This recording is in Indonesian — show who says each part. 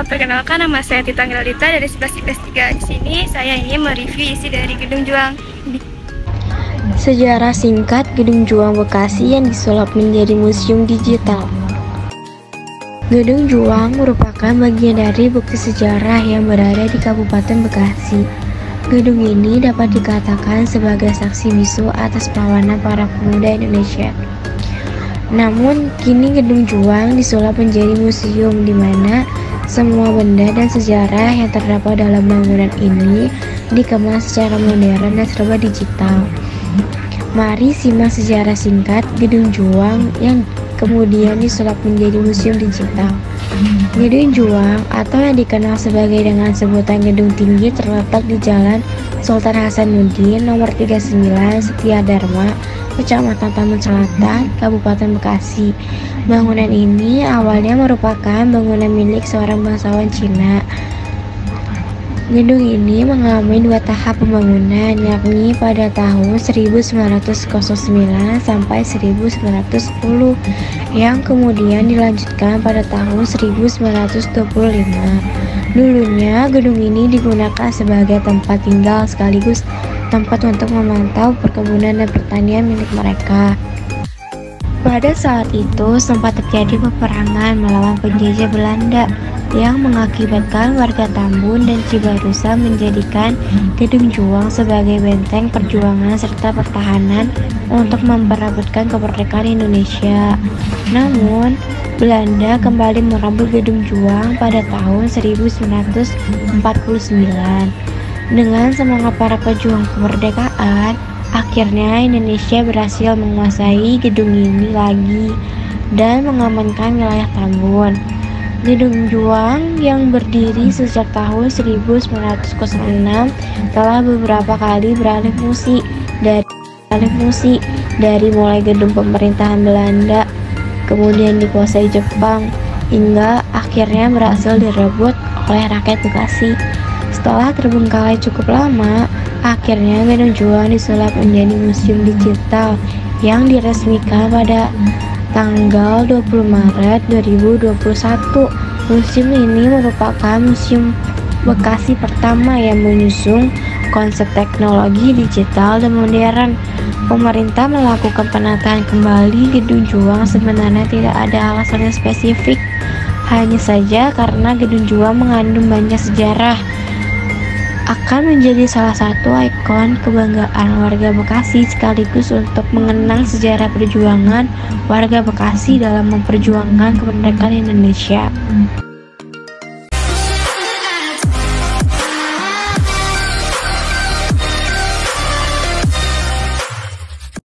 Speaker 1: Perkenalkan, nama saya Tita Anggralita dari 11 IPS 3. Di sini saya ingin mereview isi dari Gedung Juang.
Speaker 2: Sejarah singkat Gedung Juang Bekasi yang disulap menjadi museum digital. Gedung Juang merupakan bagian dari bukti sejarah yang berada di Kabupaten Bekasi. Gedung ini dapat dikatakan sebagai saksi bisu atas perlawanan para pemuda Indonesia. Namun, kini Gedung Juang disulap menjadi museum di mana semua benda dan sejarah yang terdapat dalam bangunan ini dikemas secara modern dan serba digital. Mari simak sejarah singkat Gedung Juang yang kemudian disulap menjadi museum digital. Gedung Juang atau yang dikenal sebagai dengan sebutan Gedung Tinggi terletak di Jalan Sultan Hasanuddin nomor 39 Setiadharma, Kecamatan Tambun Selatan, Kabupaten Bekasi. Bangunan ini awalnya merupakan bangunan milik seorang bangsawan Cina. Gedung ini mengalami 2 tahap pembangunan, yakni pada tahun 1909 sampai 1910, yang kemudian dilanjutkan pada tahun 1925. Dulunya gedung ini digunakan sebagai tempat tinggal sekaligus tempat untuk memantau perkebunan dan pertanian milik mereka. Pada saat itu sempat terjadi peperangan melawan penjajah Belanda yang mengakibatkan warga Tambun dan Cibarusa menjadikan Gedung Juang sebagai benteng perjuangan serta pertahanan untuk memperebutkan kemerdekaan Indonesia. Namun, Belanda kembali merebut Gedung Juang pada tahun 1949. Dengan semangat para pejuang kemerdekaan, akhirnya Indonesia berhasil menguasai gedung ini lagi dan mengamankan wilayah Tambun. Gedung Juang yang berdiri sejak tahun 1906 telah beberapa kali beralih fungsi dari mulai gedung pemerintahan Belanda, kemudian dikuasai Jepang, hingga akhirnya berhasil direbut oleh rakyat Bekasi. Setelah terbengkalai cukup lama, akhirnya Gedung Juang disulap menjadi museum digital yang diresmikan pada tanggal 20 Maret 2021. Museum ini merupakan museum Bekasi pertama yang mengusung konsep teknologi digital dan modern. Pemerintah melakukan penataan kembali Gedung Juang sebenarnya tidak ada alasan yang spesifik, hanya saja karena Gedung Juang mengandung banyak sejarah, akan menjadi salah satu ikon kebanggaan warga Bekasi sekaligus untuk mengenang sejarah perjuangan warga Bekasi dalam memperjuangkan kemerdekaan Indonesia.